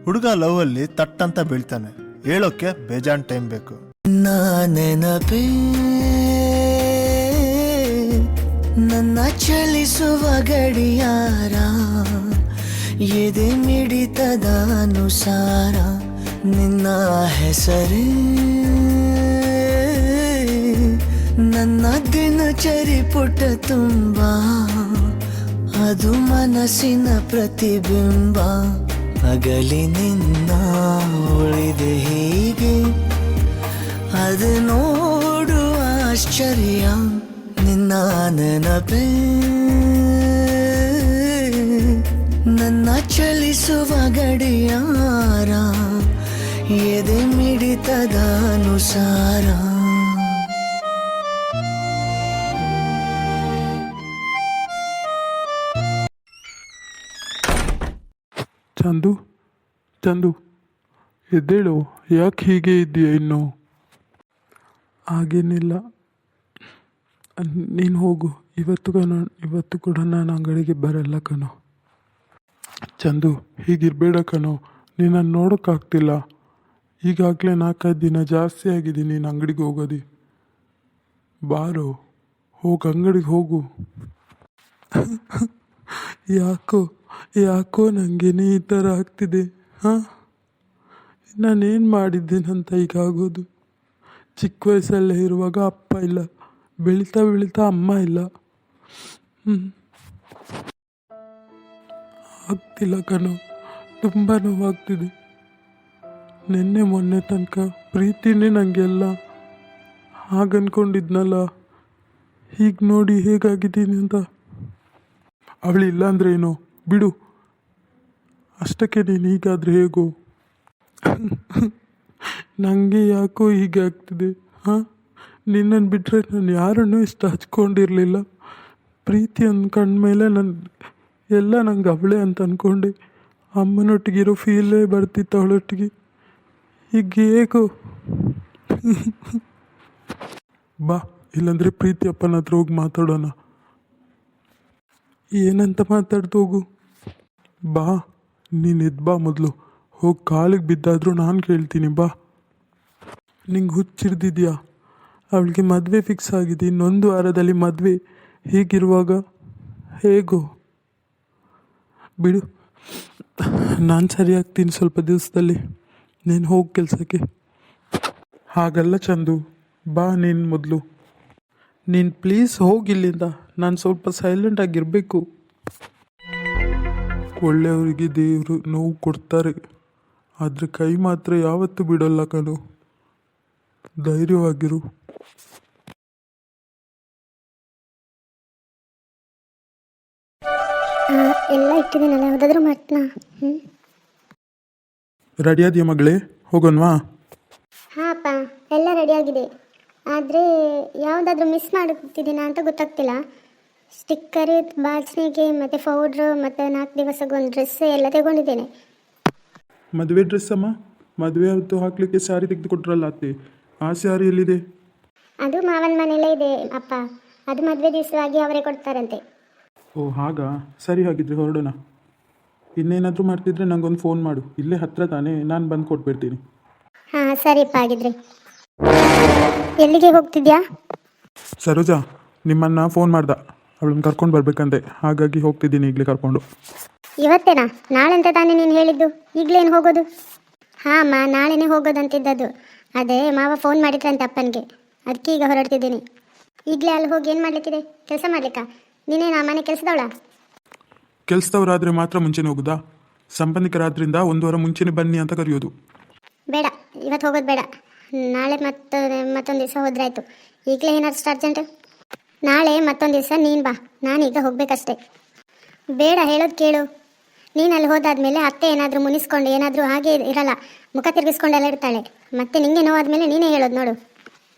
ಹುಡುಗ ಲವ್ ಅಲ್ಲಿ ತಟ್ಟಂತ ಬೀಳ್ತಾನೆ, ಹೇಳೋಕೆ ಬೇಜಾನ್ ಟೈಮ್ ಬೇಕು. ನೆನಪೇ ನನ್ನ ಚಲಿಸುವ ಗಡಿಯಾರ, ಎದೆ ಮಿಡಿತದ ಅನುಸಾರ ನಿನ್ನ ಹೆಸರೇ ನನ್ನ ದಿನಚರಿ ಪುಟ ತುಂಬ, ಅದು ಮನಸ್ಸಿನ ಪ್ರತಿಬಿಂಬ. ಅಗಲಿ ನಿನ್ನ ಉಳಿದೆ ಹೀಗೆ, ಅದು ನೋಡುವ ಆಶ್ಚರ್ಯ. ನಿನ್ನ ನೆನಪೇ ನನ್ನ ಚಲಿಸುವ ಗಡಿಯಾರ, ಎದೆ ಮಿಡಿತದ ಅನುಸಾರ. ಚಂದು, ಚಂದು ಎದ್ದೇಳು, ಯಾಕೆ ಹೀಗೆ ಇದೆಯಾ ಇನ್ನು? ಹಾಗೇನಿಲ್ಲ, ನೀನು ಹೋಗು. ಇವತ್ತು ಕೂಡ ನಾನು ಅಂಗಡಿಗೆ ಬರಲ್ಲ ಕಣೋ. ಚಂದು, ಹೀಗಿರಬೇಡ ಕಣೋ, ನೀನನ್ನು ನೋಡೋಕ್ಕಾಗ್ತಿಲ್ಲ. ಈಗಾಗಲೇ 4-5 ದಿನ ಜಾಸ್ತಿ ಆಗಿದೆ ನೀನು ಅಂಗಡಿಗೆ ಹೋಗೋದು. ಬಾರೋ, ಹೋಗು, ಅಂಗಡಿಗೆ ಹೋಗು. ಯಾಕೋ ನನಗೇನೆ ಈ ಥರ ಆಗ್ತಿದೆ. ನಾನೇನು ಮಾಡಿದ್ದೀನಂತ ಈಗಾಗೋದು? ಚಿಕ್ಕ ವಯಸ್ಸಲ್ಲೇ ಇರುವಾಗ ಅಪ್ಪ ಇಲ್ಲ, ಬೆಳೀತಾ ಅಮ್ಮ ಇಲ್ಲ. ಆಗ್ತಿಲ್ಲ ಕಣೋ, ತುಂಬ ನೋವಾಗ್ತಿದೆ. ಮೊನ್ನೆ ತನಕ ಪ್ರೀತಿನೇ ನನಗೆಲ್ಲ ಹಾಗನ್ಕೊಂಡಿದ್ನಲ್ಲ, ಹೀಗೆ ನೋಡಿ ಹೇಗಾಗಿದ್ದೀನಿ ಅಂತ. ಅವಳಿಲ್ಲ ಅಂದರೆ ಏನೋ ಬಿಡು, ಅಷ್ಟಕ್ಕೆ ನೀನು ಹೀಗಾದರೆ ಹೇಗೋ. ನನಗೆ ಯಾಕೋ ಹೀಗೆ ಆಗ್ತಿದೆ. ನಿನ್ನನ್ನು ಬಿಟ್ಟರೆ ನಾನು ಯಾರನ್ನೂ ಇಷ್ಟ ಹಚ್ಕೊಂಡಿರಲಿಲ್ಲ. ಪ್ರೀತಿ ಅಂದ್ಕೊಂಡ್ಮೇಲೆ ನಂಗೆ ಅವಳೇ ಅಂತ ಅಂದ್ಕೊಂಡೆ. ಅಮ್ಮನೊಟ್ಟಿಗಿರೋ ಫೀಲೇ ಬರ್ತಿತ್ತು ಅವಳೊಟ್ಟಿಗೆ. ಹೀಗೆ ಹೇಗೋ. ಬಾ, ಇಲ್ಲಾಂದರೆ ಪ್ರೀತಿ ಅಪ್ಪನ ಹತ್ರ ಹೋಗಿ ಮಾತಾಡೋಣ. ಏನಂತ ಮಾತಾಡ್ತು ಹೋಗು. ಬಾ, ನೀನು ಎದ್ದು ಬಾ ಮೊದಲು. ಹೋಗಿ ಕಾಲಿಗೆ ಬಿದ್ದಾದರೂ ನಾನು ಕೇಳ್ತೀನಿ, ಬಾ. ನಿಂಗೆ ಹುಚ್ಚಿಡ್ದಿದ್ಯಾ? ಅವಳಿಗೆ ಮದುವೆ ಫಿಕ್ಸ್ ಆಗಿದೆ, ಇನ್ನೊಂದು ವಾರದಲ್ಲಿ ಮದುವೆ. ಹೀಗಿರುವಾಗ ಹೇಗೋ. ಬಿಡು, ನಾನು ಸರಿಯಾಗ್ತೀನಿ ಸ್ವಲ್ಪ ದಿವಸದಲ್ಲಿ. ನೀನು ಹೋಗಿ ಕೆಲಸಕ್ಕೆ. ಹಾಗಲ್ಲ ಚಂದು, ಬಾ ನೀನು ಮೊದಲು. ನೀನು ಪ್ಲೀಸ್ ಹೋಗಿಲ್ಲಿಂದ. ನಾನು ಸ್ವಲ್ಪ ಸೈಲೆಂಟಾಗಿರಬೇಕು. ಒಳ್ಳೆಯವರಿಗೆ ದೇವರು ನೋವು ಕೊಡ್ತಾರೆ, ಆದರೆ ಕೈ ಮಾತ್ರ ಯಾವತ್ತೂ ಬಿಡೋಲ್ಲ ಕಣೋ. ಧೈರ್ಯವಾಗಿರು. ಎಲ್ಲ ಇಟ್ಟಿದ್ದೀನಲ್ಲ, ಯಾವುದಾದ್ರೂ ಮಾಡ್ತೀನಾ? ರೆಡಿ ಆದ್ಯಾ ಮಗಳೇ, ಹೋಗೋಣವಾ? ಹಾಂ ಅಪ್ಪ, ಎಲ್ಲ ರೆಡಿಯಾಗಿದೆ. ಆದರೆ ಯಾವುದಾದ್ರೂ ಮಿಸ್ ಮಾಡುತ್ತಿದ್ದೀನಾ ಅಂತ ಗೊತ್ತಾಗ್ತಿಲ್ಲ. ಸ್ಟಿಕ್ಕರ್, ಬಾಚಣಿಗೆ ಮತ್ತು ಪೌಡ್ರು ಮತ್ತು 4 ದಿವಸಕ್ಕೊಂದು ಡ್ರೆಸ್ ಎಲ್ಲ ತಗೊಂಡಿದ್ದೇನೆ. ಮದುವೆ ಡ್ರೆಸ್ ಅಮ್ಮ, ಮದುವೆ ಹೊತ್ತು ಹಾಕಲಿಕ್ಕೆ ಸ್ಯಾರಿ ತೆಗೆದು ಕೊಟ್ರಲ್ಲ ಅತ್ತೆ, ಆ ಸ್ಯಾರಿ ಎಲ್ಲಿದೆ? ಅದು ಮಾವನ ಮನೆಯಲ್ಲೇ ಇದೆ ಅಪ್ಪ. ಅದು ಮದುವೆ ದಿವಸವಾಗಿ ಅವರೇ ಕೊಡ್ತಾರಂತೆ. ಓ ಹಾಗಾ, ಸರಿ, ಹಾಗಿದ್ರೆ ಹೊರಡೋಣ. ಇನ್ನೇನಾದರೂ ಮಾಡ್ತಿದ್ರೆ ನನಗೊಂದು ಫೋನ್ ಮಾಡು, ಇಲ್ಲೇ ಹತ್ತಿರ ತಾನೇ, ನಾನು ಬಂದು ಕೊಟ್ಬಿಡ್ತೀನಿ. ಹಾಂ ಸರಿಪ್ಪ. ಆಗಿದ್ರೆ ಎಲ್ಲಿಗೆ ಹೋಗ್ತಿದ್ಯಾ? ಸರೋಜಾ ನಿಮ್ಮನ್ನು ಫೋನ್ ಮಾಡ್ದ, ಅವಳನ್ನ ಕರ್ಕೊಂಡು ಬರ್ಬೇಕಂತೆ, ಹಾಗಾಗಿ ಹೋಗ್ತಿದ್ದೀನಿ ಈಗಲೇ ಕರ್ಕೊಂಡು. ಇವತ್ತೇನಾ? ನಾಳೆ ಅಂತ ತಾನೇ ನೀನು ಹೇಳಿದ್ದು, ಈಗಲೇನು ಹೋಗೋದು? ಹಾಂ ಅಮ್ಮ, ನಾಳೆನೇ ಹೋಗೋದಂತಿದ್ದದ್ದು. ಅದೇ ಮಾವ ಫೋನ್ ಮಾಡಿದ್ರಂತೆ ಅಪ್ಪನಿಗೆ, ಅದಕ್ಕೆ ಈಗ ಹೊರಡ್ತಿದ್ದೀನಿ. ಈಗಲೇ ಅಲ್ಲಿ ಹೋಗಿ ಏನು ಮಾಡಲಿಕ್ಕಿದೆ? ಕೆಲಸ ಮಾಡಲಿಕ್ಕಾ? ನೀನೇನು ಆ ಮನೆ ಕೆಲಸದವಳ? ಕೆಲಸದವರಾದರೆ ಮಾತ್ರ ಮುಂಚೆನೇ ಹೋಗೋದಾ? ಸಂಬಂಧಿಕರಾದ್ರಿಂದ 1 ವಾರ ಮುಂಚೆನೇ ಬನ್ನಿ ಅಂತ ಕರೆಯೋದು. ಬೇಡ, ಇವತ್ತು ಹೋಗೋದು ಬೇಡ. ನಾಳೆ ಮತ್ತೊಂದು ದಿವಸ ಹೋದ್ರಾಯ್ತು. ಈಗಲೇ ಏನಾದ್ರು ಅರ್ಜೆಂಟ್? ನಾಳೆ ಮತ್ತೊಂದು ದಿವಸ ನೀನು ಬಾ, ನಾನೀಗ ಹೋಗಬೇಕಷ್ಟೆ. ಬೇಡ, ಹೇಳೋದು ಕೇಳು. ನೀನು ಅಲ್ಲಿ ಹೋದಾದ್ಮೇಲೆ ಅತ್ತೆ ಏನಾದರೂ ಮುನಿಸ್ಕೊಂಡು ಏನಾದರೂ ಹಾಗೆ ಇರಲ್ಲ, ಮುಖ ತಿರುಗಿಸ್ಕೊಂಡೆಲ್ಲ ಇರ್ತಾಳೆ. ಮತ್ತೆ ನಿಂಗೆ ನೋವಾದ್ಮೇಲೆ ನೀನೇ ಹೇಳೋದು ನೋಡು.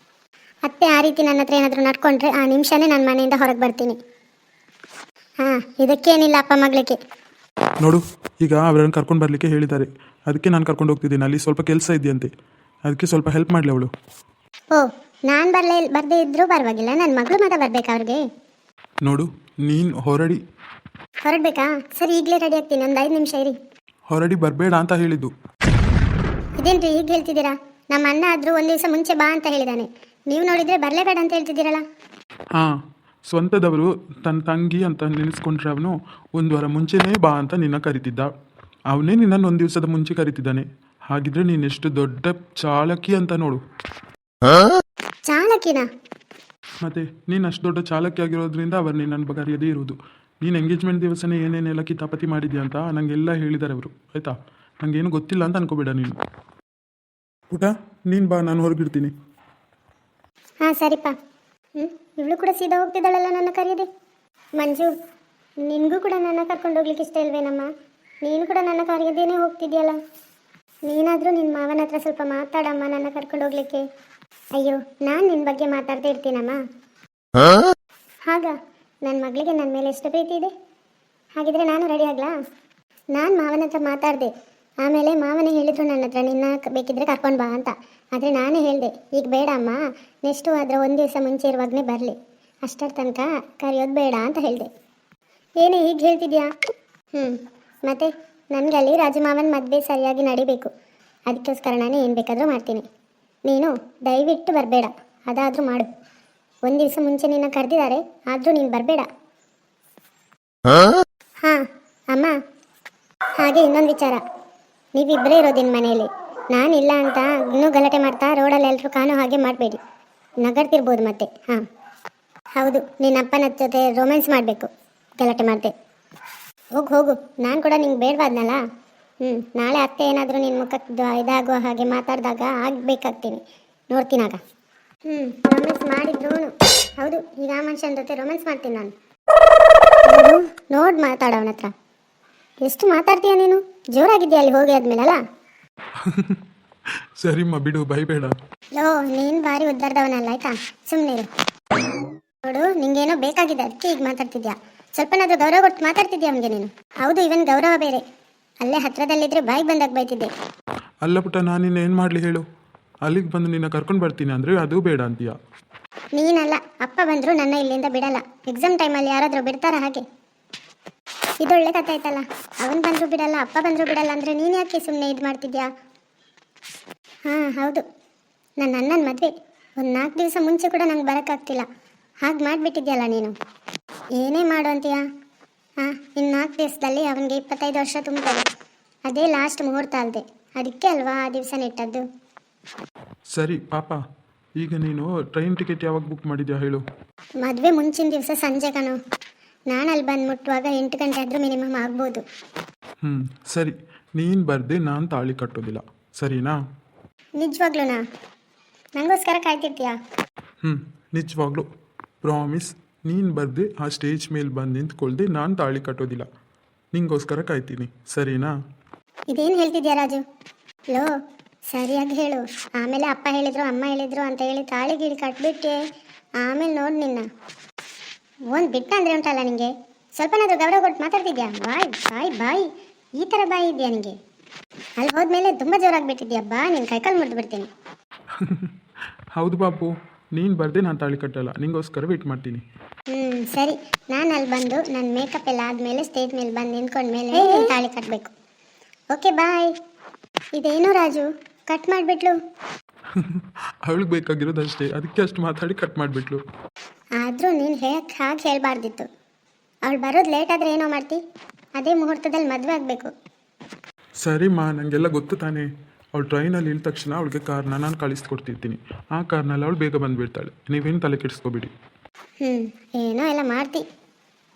ಅತ್ತೆ ಆ ರೀತಿ ನನ್ನ ಹತ್ರ ಏನಾದರೂ ನಡ್ಕೊಂಡ್ರೆ ಆ ನಿಮಿಷನೇ ನಾನು ಮನೆಯಿಂದ ಹೊರಗೆ ಬರ್ತೀನಿ. ಹಾಂ, ಇದಕ್ಕೇನಿಲ್ಲ ಅಪ್ಪ ಮಗಳಿಗೆ. ನೋಡು, ಈಗ ಅವರನ್ನು ಕರ್ಕೊಂಡು ಬರಲಿಕ್ಕೆ ಹೇಳಿದ್ದಾರೆ, ಅದಕ್ಕೆ ನಾನು ಕರ್ಕೊಂಡು ಹೋಗ್ತಿದ್ದೀನಿ. ಅಲ್ಲಿ ಸ್ವಲ್ಪ ಕೆಲಸ ಇದೆಯಂತೆ, ಅದಕ್ಕೆ ಸ್ವಲ್ಪ ಹೆಲ್ಪ್ ಮಾಡಲಿ ಅವಳು. ಓ, ನಾನು ಬರದೇ ಇದ್ದರೂ ಪರವಾಗಿಲ್ಲ, ನನ್ನ ಮಗಳು ಮಾತ್ರ ಬರಬೇಕಾ ಅವ್ರಿಗೆ? ನೋಡು, ನೀನು ಹೊರಡಬೇಕಾ? ಸರಿ, ಈಗಲೇ ರೆಡಿ ಆಗ್ತೀನಿ, ಒಂದು 5 ನಿಮಿಷ ಇರಿ. ಹೊರಡಿ ಬರಬೇಡ ಅಂತ ಹೇಳಿದ್ದು. ಇದೇನ್ರಿ ಈಗ ಹೇಳ್ತಿದ್ದೀರಾ? ನಮ್ಮ ಅಣ್ಣ ಆದರೂ ಒಂದು ದಿವಸ ಮುಂಚೆ ಬಾ ಅಂತ ಹೇಳಿದಾನೆ, ನೀವು ನೋಡಿದರೆ ಬರಲೇಬೇಡ ಅಂತ ಹೇಳ್ತಿದ್ದೀರಲ್ಲ. ಹಾಂ, ಸ್ವಂತದವರು ತನ್ನ ತಂಗಿ ಅಂತ ನೆನೆಸ್ಕೊಂಡ್ರೆ ಅವನು ಒಂದು ವಾರ ಮುಂಚೆನೇ ಬಾ ಅಂತ ನಿನ್ನ ಕರಿತಿದ್ದ. ಅವನೇ ನಿನ್ನನ್ನು ಒಂದು ದಿವಸದ ಮುಂಚೆ ಕರಿತಿದ್ದಾನೆ. ಹಾಗಿದ್ರೆ ನೀನೆಷ್ಟು ದೊಡ್ಡ ಚಾಲಕಿ ಅಂತ ನೋಡು. ಚಾಲಕಿನ? ಮತ್ತೆ ನೀನು ಅಷ್ಟು ದೊಡ್ಡ ಚಾಲಕಿ ಆಗಿರೋದ್ರಿಂದ ಅವರು ನಿನ್ನನ್ನು ಕರೆಯದೇ ಇರೋದು. ನೀನು ಎಂಗೇಜ್ಮೆಂಟ್ ದಿವಸನೇ ಏನೇನೆಲ್ಲ ಕಿತಾಪತಿ ಮಾಡಿದ್ಯಾ ಅಂತ ನನಗೆಲ್ಲ ಹೇಳಿದ್ದಾರೆ ಅವರು, ಆಯಿತಾ? ನನಗೇನು ಗೊತ್ತಿಲ್ಲ ಅಂತ ಅನ್ಕೋಬೇಡ ನೀನು. ಊಟ ನೀನು ಬಾ, ನಾನು ಹೊರಗಿಡ್ತೀನಿ. ಹಾಂ ಸರಿಪ್ಪ. ಇವಳು ಕೂಡ ಸೀದಾ ಹೋಗ್ತಿದ್ದಾಳಲ್ಲ ನನ್ನ ಕರೆಯದೆ. ಮಂಜು, ನಿನಗೂ ಕೂಡ ನನ್ನ ಕರ್ಕೊಂಡು ಹೋಗ್ಲಿಕ್ಕೆ ಇಷ್ಟ ಇಲ್ವೇನಮ್ಮ? ನೀನು ಕೂಡ ನನ್ನ ಕರೆಯದೇನೆ ಹೋಗ್ತಿದ್ಯಲ್ಲ. ನೀನಾದರೂ ನಿನ್ನ ಮಾವನ ಹತ್ರ ಸ್ವಲ್ಪ ಮಾತಾಡಮ್ಮ ನನ್ನ ಕರ್ಕೊಂಡು ಹೋಗ್ಲಿಕ್ಕೆ. ಅಯ್ಯೋ, ನಾನು ನಿನ್ನ ಬಗ್ಗೆ ಮಾತಾಡ್ತಾ ಇರ್ತೀನಮ್ಮ. ಹಾಗ ನನ್ನ ಮಗಳಿಗೆ ನನ್ನ ಮೇಲೆ ಎಷ್ಟು ಪ್ರೀತಿ ಇದೆ. ಹಾಗಿದ್ರೆ ನಾನು ರೆಡಿ ಆಗ್ಲಾ? ನಾನು ಮಾವನ ಹತ್ರ ಮಾತಾಡಿದೆ, ಆಮೇಲೆ ಮಾವನೇ ಹೇಳಿದ್ರು ನನ್ನ ಹತ್ರ ನಿನ್ನ ಬೇಕಿದ್ರೆ ಕರ್ಕೊಂಡು ಬಾ ಅಂತ. ಆದರೆ ನಾನೇ ಹೇಳಿದೆ, ಈಗ ಬೇಡ ಅಮ್ಮ, ನೆಕ್ಸ್ಟು ಆದರೆ ಒಂದು ದಿವಸ ಮುಂಚೆ ಇರುವಾಗಲೇ ಬರಲಿ, ಅಷ್ಟರ ತನಕ ಕರೆಯೋದು ಬೇಡ ಅಂತ ಹೇಳಿದೆ. ಏನೇ ಹೀಗೆ ಹೇಳ್ತಿದ್ಯಾ? ಮತ್ತು ನನಗೆ ಅಲ್ಲಿ ರಾಜಮಾವನ ಮದುವೆ ಸರಿಯಾಗಿ ನಡಿಬೇಕು. ಅದಕ್ಕೋಸ್ಕರ ನಾನು ಏನು ಬೇಕಾದರೂ ಮಾಡ್ತೀನಿ. ನೀನು ದಯವಿಟ್ಟು ಬರಬೇಡ, ಅದಾದರೂ ಮಾಡು. ಒಂದು ದಿವಸ ಮುಂಚೆ ನಿನ್ನ ಕರೆದಿದ್ದಾರೆ, ಆದರೂ ನೀನು ಬರಬೇಡ. ಹಾಂ ಅಮ್ಮ, ಹಾಗೆ ಇನ್ನೊಂದು ವಿಚಾರ, ನೀವಿಬ್ಬರೇ ಇರೋದಿನ ಮನೆಯಲ್ಲಿ. ನಾನಿಲ್ಲ ಅಂತ ಇನ್ನೂ ಗಲಾಟೆ ಮಾಡ್ತಾ ರೋಡಲ್ಲಿ ಎಲ್ಲರೂ ಕಾಣೋ ಹಾಗೆ ಮಾಡಬೇಡಿ, ನಗಡ್ತಿರ್ಬೋದು ಮತ್ತೆ. ಹಾಂ ಹೌದು, ನಿನ್ನ ಅಪ್ಪನ ಜೊತೆ ರೊಮ್ಯಾನ್ಸ್ ಮಾಡಬೇಕು, ಗಲಾಟೆ ಮಾಡಿದೆ. ಹೋಗು ಹೋಗು, ನಾನು ಕೂಡ ನಿಂಗೆ ಬೇಡವಾದ್ನಲ್ಲ. ನಾಳೆ ಅತ್ತೆ ಏನಾದರೂ ನಿನ್ನ ಮುಖಕ್ಕೆ ಇದಾಗುವ ಹಾಗೆ ಮಾತಾಡಿದಾಗ ಆಗಬೇಕಾಗ್ತೀನಿ, ನೋಡ್ತೀನಾಗ. ರೊಮ್ಯಾನ್ಸ್ ಮಾಡಿದ್ರು. ಹೌದು, ಈಗ ಆ ಮನುಷ್ಯನ ಜೊತೆ ರೊಮ್ಯಾನ್ಸ್ ಮಾಡ್ತೀನಿ ನಾನು. ನೋಡಿ ಮಾತಾಡ ಅವನ ಹತ್ರ. ಎಷ್ಟು ಮಾತಾಡ್ತೀಯ ನೀನು? ಜೋರಾಗಿದ್ದೀಯ ಅಲ್ಲಿ ಹೋಗಿ ಆದ್ಮೇಲಲ್ಲ. ಸರಿಮ್ಮ ಬಿಡು, ಬೈಬೇಡ. ಲೋ, ನೀನು ಭಾರಿ ಉದ್ದಾರದವನಲ್ಲ, ಆಯ್ತಾ? ಸುಮ್ಮನೆ ಇರು. ನೋಡು, ನಿಂಗೇನೋ ಬೇಕಾಗಿದೆ, ಅದಕ್ಕೆ ಈಗ ಮಾತಾಡ್ತಿದ್ಯಾ. ಸ್ವಲ್ಪನಾದ್ರೂ ಗೌರವ ಕೊಟ್ಟು ಮಾತಾಡ್ತಿದ್ಯಾ ಅವನಿಗೆ ನೀನು. ಹೌದು, ಇವನ್ ಗೌರವ ಬೇರೆ. ಅಲ್ಲೇ ಹತ್ರದಲ್ಲಿದ್ದರೆ ಬಾಯಿಗೆ ಬಂದಾಗ ಬೈತಿದ್ದೆ. ಅಲ್ಲ ಪುಟ್ಟ, ನಾನಿನ್ನ ಏನು ಮಾಡಲಿ ಹೇಳು? ಅಲ್ಲಿಗೆ ಬಂದು ನಿನ್ನ ಕರ್ಕೊಂಡು ಬರ್ತೀನಿ ಅಂದರೆ ಅದು ಬೇಡ ಅಂತೀಯ. ನೀನಲ್ಲ, ಅಪ್ಪ ಬಂದರೂ ನನ್ನ ಇಲ್ಲಿಂದ ಬಿಡಲ್ಲ. ಎಕ್ಸಾಮ್ ಟೈಮಲ್ಲಿ ಯಾರಾದರೂ ಬಿಡ್ತಾರ ಹಾಗೆ? ಇದೊಳ್ಳೆ ಕಥೆ ಆಯ್ತಲ್ಲ. ಅವನು ಬಂದರೂ ಬಿಡಲ್ಲ, ಅಪ್ಪ ಬಂದರೂ ಬಿಡಲ್ಲ ಅಂದರೆ ನೀನು ಯಾಕೆ ಸುಮ್ಮನೆ ಇದು ಮಾಡ್ತಿದ್ಯಾ? ಹಾಂ ಹೌದು, ನನ್ನ ಅಣ್ಣನ ಮದುವೆ ಒಂದು 4 ದಿವಸ ಮುಂಚೆ ಕೂಡ ನಂಗೆ ಬರೋಕ್ಕಾಗ್ತಿಲ್ಲ. ಹಾಗೆ ಮಾಡಿಬಿಟ್ಟಿದ್ಯಲ್ಲ ನೀನು. ಏನೇ ಮಾಡು ಅಂತೀಯಾ? ಹಾಂ, ಇನ್ನು 4 ದಿವಸದಲ್ಲಿ ಅವನಿಗೆ 25 ವರ್ಷ ತುಂಬ್ತದೆ. ಅದೇ ಲಾಸ್ಟ್ ಮುಹೂರ್ತ ಅಲ್ಲದೆ, ಅದಕ್ಕೆ ಅಲ್ವಾ ಆ ದಿವಸ ನೆಟ್ಟದ್ದು. ಸರಿ ಪಾಪ, ಈಗ ನೀನು ಟ್ರೈನ್ ಟಿಕೆಟ್ ಯಾವಾಗ ಬುಕ್ ಮಾಡಿದ್ಯಾ ಹೇಳು? ಮದುವೆ ಮುಂಚಿನ ದಿವಸ ಸಂಜೆ ಕಣೋ. ನಾನು ಅಲ್ಲಿ ಬಂದು ಮುಟ್ಟುವಾಗ 8 ಗಂಟೆ ಆದರೂ ಮಿನಿಮಮ್ ಆಗ್ಬೋದು. ಸರಿ, ನೀನು ಬರ್ದೆ ನಾನು ತಾಳಿ ಕಟ್ಟೋದಿಲ್ಲ, ಸರಿನಾ? ನಿಜವಾಗ್ಲೂನಾ? ನನಗೋಸ್ಕರ ಕಾಯ್ತಿರ್ತೀಯಾ? ನಿಜವಾಗ್ಲೂ ಪ್ರಾಮಿಸ್. ನೀನು ಬರ್ದೆ ಆ ಸ್ಟೇಜ್ ಮೇಲೆ ಬಂದು ನಿಂತ್ಕೊಳ್ದೆ ನಾನು ತಾಳಿ ಕಟ್ಟೋದಿಲ್ಲ, ನಿಂಗೋಸ್ಕರ ಕಾಯ್ತೀನಿ, ಸರಿನಾ? ಇದೇನು ಹೇಳ್ತಿದ್ಯಾ ರಾಜು? ಲೋ, ಸರಿಯಾಗಿ ಹೇಳು. ಆಮೇಲೆ ಅಪ್ಪ ಹೇಳಿದ್ರು ಅಮ್ಮ ಹೇಳಿದ್ರು ಅಂತ ಹೇಳಿ ತಾಳಿ ಗೀಳಿ ಕಟ್ಬಿಟ್ಟೆ, ಆಮೇಲೆ ನೋಡಿ ನಿನ್ನ ಒಂದು ಬಿಟ್ಟ ಅಂದರೆ ಉಂಟಲ್ಲ ನಿನಗೆ. ಸ್ವಲ್ಪನಾದ್ರೂ ಗೌರವ ಕೊಟ್ಟು ಮಾತಾಡ್ತಿದ್ಯಾ? ಬಾಯ್ ಬಾಯ್ ಬಾಯ್, ಈ ಥರ ಬಾಯಿ ಇದೆಯಾ ನಿನಗೆ? ಅಲ್ಲಿ ಹೋದ್ಮೇಲೆ ತುಂಬ ಜೋರಾಗಿಬಿಟ್ಟಿದ್ಯಾ. ಬಾ, ನಿನ್ನ ಕೈಕಾಲು ಮುರಿದು ಬಿಡ್ತೀನಿ. ಹೌದು ಬಾಪು, ನೀನು ಬರ್ದೆ ನಾನು ತಾಳಿ ಕಟ್ಟಲ್ಲ, ನಿಂಗೋಸ್ಕರ ವೇಟ್ ಮಾಡ್ತೀನಿ. ಸರಿ, ನಾನು ಅಲ್ಲಿ ಬಂದು ನನ್ನ ಮೇಕಪ್ ಎಲ್ಲ ಆದಮೇಲೆ ಸ್ಟೇಜ್ ಮೇಲೆ ಬಂದು ನಿಂತ್ಕೊಂಡ್ಮೇಲೆ ನೀನು ತಾಳಿ ಕಟ್ಟಬೇಕು. Okay bye. ಇದೇನು ರಾಜು, ಕಟ್ ಮಾಡಿಬಿಟ್ಲು? ಅವಳಿಗೆ ಬೇಕಾಗಿರೋದು ಅಷ್ಟೇ, ಅದಕ್ಕೆ ಅಷ್ಟು ಮಾತಾಡಿ ಕಟ್ ಮಾಡಿಬಿಟ್ಲು. ಆದರೂ ನೀನು ಹಾಗೆ ಹೇಳಬಾರ್ದಿತ್ತು. ಅವಳು ಬರೋದು ಲೇಟ್ ಆದರೆ ಏನೋ ಮಾಡ್ತಿ? ಅದೇ ಮುಹೂರ್ತದಲ್ಲಿ ಮದುವೆ ಆಗಬೇಕು. ಸರಿಮ್ಮ, ನನಗೆಲ್ಲ ಗೊತ್ತು ತಾನೇ. ಅವಳು ಟ್ರೈನಲ್ಲಿ ಇಳಿದ ತಕ್ಷಣ ಅವಳಿಗೆ ಕಾರ್ನ ನಾನು ಕಳಿಸ್ಕೊಡ್ತಿರ್ತೀನಿ. ಆ ಕಾರ್ನಲ್ಲಿ ಅವಳು ಬೇಗ ಬಂದುಬಿಡ್ತಾಳೆ, ನೀವೇನು ತಲೆ ಕೆಡಿಸ್ಕೋಬೇಡಿ. ಏನೋ ಎಲ್ಲ ಮಾಡ್ತಿ.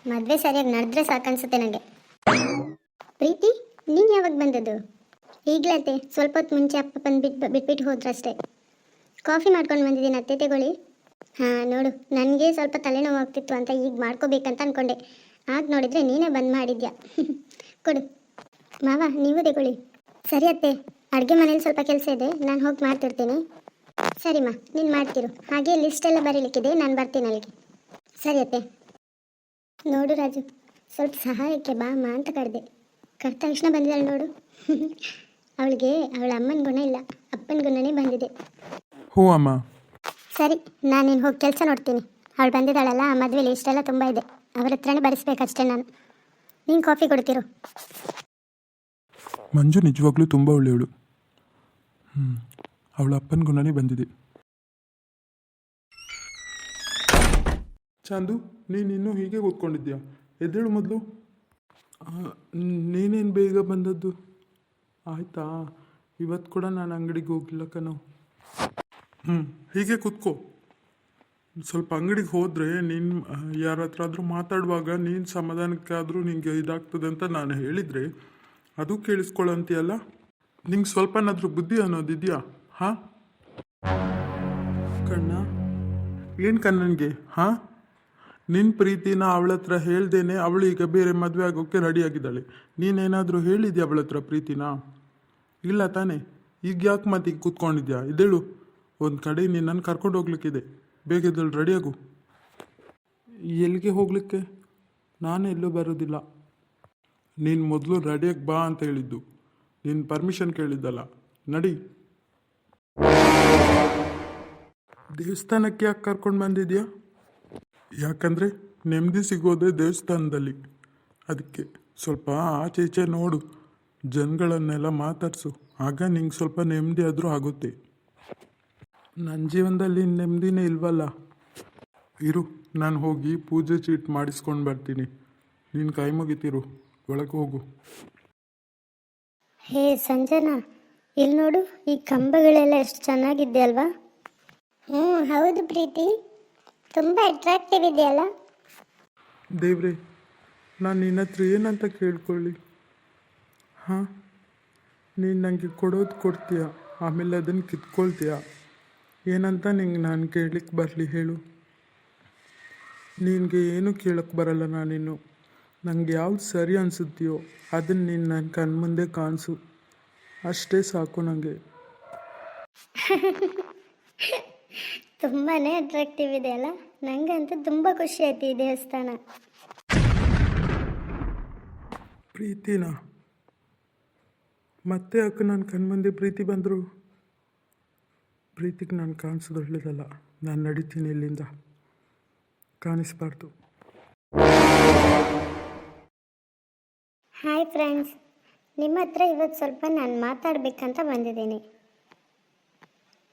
ಮದುವೆ ಸರಿಯಾಗಿ ನಡೆದ್ರೆ ಸಾಕನ್ಸುತ್ತೆ ನನಗೆ. ಪ್ರೀತಿ, ನೀನು ಯಾವಾಗ ಬಂದದ್ದು? ಈಗಲೇ ಸ್ವಲ್ಪ ಹೊತ್ತು ಮುಂಚೆ ಅಪ್ಪ ಬಂದು ಬಿಟ್ಬಿಟ್ಟು ಹೋದ್ರಷ್ಟೇ. ಕಾಫಿ ಮಾಡ್ಕೊಂಡು ಬಂದಿದ್ದೀನಿ, ಅತ್ತೆ ತಗೊಳ್ಳಿ. ಹಾಂ ನೋಡು, ನನಗೆ ಸ್ವಲ್ಪ ತಲೆನೋವು ಆಗ್ತಿತ್ತು ಅಂತ ಈಗ ಮಾಡ್ಕೋಬೇಕಂತ ಅಂದ್ಕೊಂಡೆ. ಆಗ ನೋಡಿದರೆ ನೀನೇ ಬಂದು ಮಾಡಿದ್ಯಾ. ಕೊಡು ಮಾವ, ನೀವು ತಗೊಳ್ಳಿ. ಸರಿ ಅತ್ತೆ, ಅಡುಗೆ ಮನೇಲಿ ಸ್ವಲ್ಪ ಕೆಲಸ ಇದೆ, ನಾನು ಹೋಗಿ ಮಾಡ್ತಿರ್ತೀನಿ. ಸರಿಮ್ಮ, ನೀನು ಮಾಡ್ತಿರು. ಹಾಗೆ ಲಿಸ್ಟೆಲ್ಲ ಬರೀಲಿಕ್ಕಿದೆ, ನಾನು ಬರ್ತೀನಿ ಅಲ್ಲಿಗೆ. ಸರಿ ಅತ್ತೆ. ನೋಡು ರಾಜು, ಸ್ವಲ್ಪ ಸಹಾಯಕ್ಕೆ ಬಾ ಅಮ್ಮ ಅಂತ ಕರೆದೆ. ಕರೆದ ತಕ್ಷಣ ಬಂದಿದ್ದಾಳೆ ನೋಡು. ಅವಳಿಗೆ ಅವಳ ಅಮ್ಮನ ಗುಣ ಇಲ್ಲ, ಅಪ್ಪನ ಗುಣನೇ ಬಂದಿದೆ. ಹ್ಞೂ ಅಮ್ಮ. ಸರಿ, ನಾನೇನು ಹೋಗಿ ಕೆಲಸ ನೋಡ್ತೀನಿ. ಅವಳು ಬಂದಿದ್ದಾಳಲ್ಲ, ಆ ಮದುವೆ ಲಿಸ್ಟೆಲ್ಲ ತುಂಬ ಇದೆ, ಅವ್ರ ಹತ್ರನೇ ಬರೆಸ್ಬೇಕಷ್ಟೇ ನಾನು. ನೀನು ಕಾಫಿ ಕೊಡ್ತಿರು. ಮಂಜು ನಿಜವಾಗ್ಲೂ ತುಂಬ ಒಳ್ಳೆಯವಳು. ಅವಳ ಅಪ್ಪನ ಗುಣನೇ ಬಂದಿದೆ. ಚಂದು, ನೀನು ಇನ್ನೂ ಹೀಗೆ ಕೂತ್ಕೊಂಡಿದ್ಯಾ? ಎದ್ದೇಳು ಮೊದಲು. ನೀನೇನು ಬೇಗ ಬಂದದ್ದು? ಆಯಿತಾ, ಇವತ್ತು ಕೂಡ ನಾನು ಅಂಗಡಿಗೆ ಹೋಗಿಲ್ಲ ಕಣೋ. ಹೀಗೆ ಕೂತ್ಕೋ. ಸ್ವಲ್ಪ ಅಂಗಡಿಗೆ ಹೋದರೆ ನೀನು ಯಾರ ಹತ್ರ ಆದರೂ ಮಾತಾಡುವಾಗ ನೀನು ಸಮಾಧಾನಕ್ಕಾದರೂ ನಿಂಗೆ ಇದಾಗ್ತದೆ ಅಂತ ನಾನು ಹೇಳಿದರೆ ಅದು ಕೇಳಿಸ್ಕೊಳ್ಳೋಂತೀಯಲ್ಲ. ನಿಂಗೆ ಸ್ವಲ್ಪನಾದರೂ ಬುದ್ಧಿ ಅನ್ನೋದಿದೆಯಾ? ಹಾಂ ಕಣ್ಣ? ಏನು ಕಣ್ಣನಿಗೆ? ಹಾಂ, ನಿನ್ನ ಪ್ರೀತಿನ ಅವಳ ಹತ್ರ ಹೇಳ್ದೇನೆ ಅವಳು ಈಗ ಬೇರೆ ಮದುವೆ ಆಗೋಕ್ಕೆ ರೆಡಿಯಾಗಿದ್ದಾಳೆ. ನೀನೇನಾದರೂ ಹೇಳಿದ್ಯಾ ಅವಳ ಹತ್ರ ಪ್ರೀತಿನ? ಇಲ್ಲ ತಾನೇ. ಈಗ ಯಾಕೆ ಮಾತಿಗೆ ಕೂತ್ಕೊಂಡಿದ್ಯಾ? ಇದೇಳು, ಒಂದು ಕಡೆ ನಿನ್ನನ್ನು ಕರ್ಕೊಂಡು ಹೋಗ್ಲಿಕ್ಕಿದೆ. ಬೇಗ ಇದ್ದಳು, ರೆಡಿಯಾಗು. ಎಲ್ಲಿಗೆ ಹೋಗಲಿಕ್ಕೆ? ನಾನು ಎಲ್ಲೂ ಬರೋದಿಲ್ಲ. ನೀನು ಮೊದಲು ರೆಡಿಯಾಗಿ ಬಾ ಅಂತ ಹೇಳಿದ್ದು. ನೀನು ಪರ್ಮಿಷನ್ ಕೇಳಿದ್ದಲ್ಲ. ನಡಿ. ದೇವಸ್ಥಾನಕ್ಕೆ ಯಾಕೆ ಕರ್ಕೊಂಡು ಬಂದಿದ್ಯಾ? ಯಾಕಂದರೆ ನೆಮ್ಮದಿ ಸಿಗೋದೇ ದೇವಸ್ಥಾನದಲ್ಲಿ. ಅದಕ್ಕೆ ಸ್ವಲ್ಪ ಆಚೆ ಈಚೆ ನೋಡು, ಜನಗಳನ್ನೆಲ್ಲ ಮಾತಾಡಿಸು. ಆಗ ನಿಂಗೆ ಸ್ವಲ್ಪ ನೆಮ್ಮದಿ ಆದರೂ ಆಗುತ್ತೆ. ನನ್ನ ಜೀವನದಲ್ಲಿ ನೆಮ್ಮದಿನೇ ಇಲ್ವಲ್ಲ. ಇರು, ನಾನು ಹೋಗಿ ಪೂಜೆ ಚೀಟ್ ಮಾಡಿಸ್ಕೊಂಡು ಬರ್ತೀನಿ. ನೀನು ಕೈ ಮುಗಿತಿರು, ಒಳಗೆ ಹೋಗು. ಹೇ ಸಂಜನಾ, ಇಲ್ಲಿ ನೋಡು, ಈ ಕಂಬಗಳೆಲ್ಲ ಎಷ್ಟು ಚೆನ್ನಾಗಿದೆ ಅಲ್ವಾ? ಹೌದು ಪ್ರೀತಿ, ತುಂಬ ಅಟ್ರಾಕ್ಟಿವ್ ಇದೆಯಲ್ಲ. ದೇವ್ರೆ, ನಾನು ನಿನ್ನ ಹತ್ರ ಏನಂತ ಕೇಳ್ಕೊಳ್ಳಿ? ಹಾಂ, ನೀನು ನನಗೆ ಕೊಡೋದು ಕೊಡ್ತೀಯ, ಆಮೇಲೆ ಅದನ್ನು ಕಿತ್ಕೊಳ್ತೀಯ. ಏನಂತ ನಿಂಗೆ ನಾನು ಕೇಳಲಿಕ್ಕೆ ಬರಲಿ ಹೇಳು? ನಿನಗೆ ಏನು ಕೇಳೋಕ್ಕೆ ಬರಲ್ಲ ನಾನಿನ್ನು. ನನಗೆ ಯಾವ್ದು ಸರಿ ಅನಿಸುತ್ತೀಯೋ ಅದನ್ನು ನೀನು ನನ್ನ ಕಣ್ಮುಂದೆ ಕಾಣಿಸು, ಅಷ್ಟೇ ಸಾಕು ನನಗೆ. ತುಂಬಾ ಅಟ್ರಾಕ್ಟಿವ್ ಇದೆ ಅಲ್ಲ. ನನಗಂತೂ ತುಂಬ ಖುಷಿ ಆಯ್ತು ಈ ದೇವಸ್ಥಾನ. ಪ್ರೀತಿನಾ? ಮತ್ತೆ ಯಾಕೆ ನನ್ನ ಕಣ್ಮುಂದೆ ಪ್ರೀತಿ ಬಂದರು? ಪ್ರೀತಿಗೆ ನಾನು ಕಾಣಿಸೋದು ಒಳ್ಳೇದಲ್ಲ. ನಾನು ನಡೀತೀನಿ ಇಲ್ಲಿಂದ, ಕಾಣಿಸ್ಬಾರ್ದು. ಹಾಯ್ ಫ್ರೆಂಡ್ಸ್, ನಿಮ್ಮ ಹತ್ರ ಇವತ್ತು ಸ್ವಲ್ಪ ನಾನು ಮಾತಾಡಬೇಕಂತ ಬಂದಿದ್ದೀನಿ.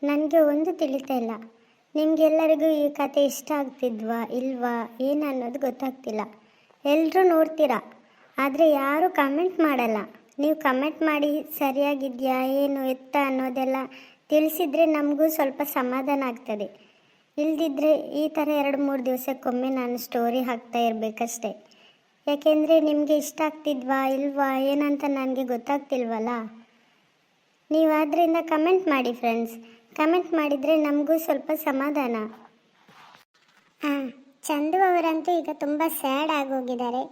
ನನಗೆ ಒಂದು ತಿಳಿತಾ ಇಲ್ಲ, ನಿಮಗೆಲ್ಲರಿಗೂ ಈ ಕತೆ ಇಷ್ಟ ಆಗ್ತಿದ್ವಾ ಇಲ್ವಾ ಏನು ಅನ್ನೋದು ಗೊತ್ತಾಗ್ತಿಲ್ಲ. ಎಲ್ಲರೂ ನೋಡ್ತೀರಾ, ಆದರೆ ಯಾರೂ ಕಮೆಂಟ್ ಮಾಡಲ್ಲ. ನೀವು ಕಮೆಂಟ್ ಮಾಡಿ ಸರಿಯಾಗಿದೆಯಾ ಏನು ಎತ್ತ ಅನ್ನೋದೆಲ್ಲ ತಿಳಿಸಿದರೆ ನಮಗೂ ಸ್ವಲ್ಪ ಸಮಾಧಾನ ಆಗ್ತದೆ. ಇಲ್ದಿದ್ರೆ ಈ ಥರ 2-3 ದಿವಸಕ್ಕೊಮ್ಮೆ ನಾನು ಸ್ಟೋರಿ ಹಾಕ್ತಾ ಇರಬೇಕಷ್ಟೆ. ಯಾಕೆಂದರೆ ನಿಮಗೆ ಇಷ್ಟ ಆಗ್ತಿದ್ವಾ ಇಲ್ವಾ ಏನಂತ ನನಗೆ ಗೊತ್ತಾಗ್ತಿಲ್ವಲ್ಲ. ನೀವು ಆದ್ದರಿಂದ ಕಮೆಂಟ್ ಮಾಡಿ ಫ್ರೆಂಡ್ಸ್. ಕಮೆಂಟ್ ಮಾಡಿದರೆ ನಮಗೂ ಸ್ವಲ್ಪ ಸಮಾಧಾನ. ಚಂದು ಅವರಂತೂ ಈಗ ತುಂಬ ಸ್ಯಾಡ್ ಆಗೋಗಿದ್ದಾರೆ.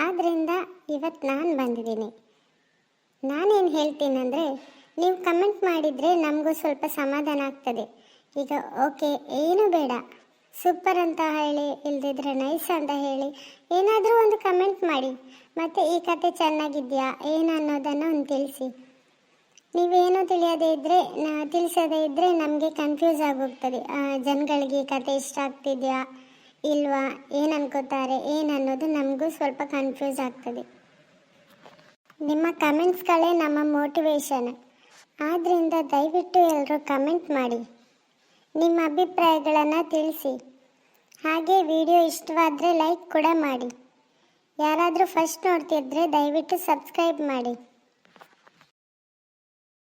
ಆದ್ದರಿಂದ ಇವತ್ತು ನಾನು ಬಂದಿದ್ದೀನಿ. ನಾನೇನು ಹೇಳ್ತೀನಂದರೆ, ನೀವು ಕಮೆಂಟ್ ಮಾಡಿದರೆ ನಮಗೂ ಸ್ವಲ್ಪ ಸಮಾಧಾನ ಆಗ್ತದೆ. ಈಗ ಓಕೆ ಏನೂ ಬೇಡ, ಸೂಪರ್ ಅಂತ ಹೇಳಿ, ಇಲ್ದಿದ್ರೆ ನೈಸ್ ಅಂತ ಹೇಳಿ, ಏನಾದರೂ ಒಂದು ಕಮೆಂಟ್ ಮಾಡಿ. ಮತ್ತು ಈ ಕತೆ ಚೆನ್ನಾಗಿದೆಯಾ ಏನು ಅನ್ನೋದನ್ನು ಒಂದು ತಿಳಿಸಿ. ನೀವೇನೂ ತಿಳಿಸದೇ ಇದ್ದರೆ ನಮಗೆ ಕನ್ಫ್ಯೂಸ್ ಆಗೋಗ್ತದೆ. ಜನಗಳಿಗೆ ಈ ಕತೆ ಇಷ್ಟ ಆಗ್ತಿದೆಯಾ ಇಲ್ವಾ, ಏನು ಅನ್ಕೋತಾರೆ ಏನು ಅನ್ನೋದು ನಮಗೂ ಸ್ವಲ್ಪ ಕನ್ಫ್ಯೂಸ್ ಆಗ್ತದೆ. ನಿಮ್ಮ ಕಮೆಂಟ್ಸ್ಗಳೇ ನಮ್ಮ ಮೋಟಿವೇಶನ್. ಆದ್ದರಿಂದ ದಯವಿಟ್ಟು ಎಲ್ಲರೂ ಕಮೆಂಟ್ ಮಾಡಿ, ನಿಮ್ಮ ಅಭಿಪ್ರಾಯಗಳನ್ನು ತಿಳಿಸಿ. ಹಾಗೆ ವಿಡಿಯೋ ಇಷ್ಟವಾದರೆ ಲೈಕ್ ಕೂಡ ಮಾಡಿ. ಯಾರಾದರೂ ಫಸ್ಟ್ ನೋಡ್ತಿದ್ರೆ ದಯವಿಟ್ಟು ಸಬ್ಸ್ಕ್ರೈಬ್ ಮಾಡಿ.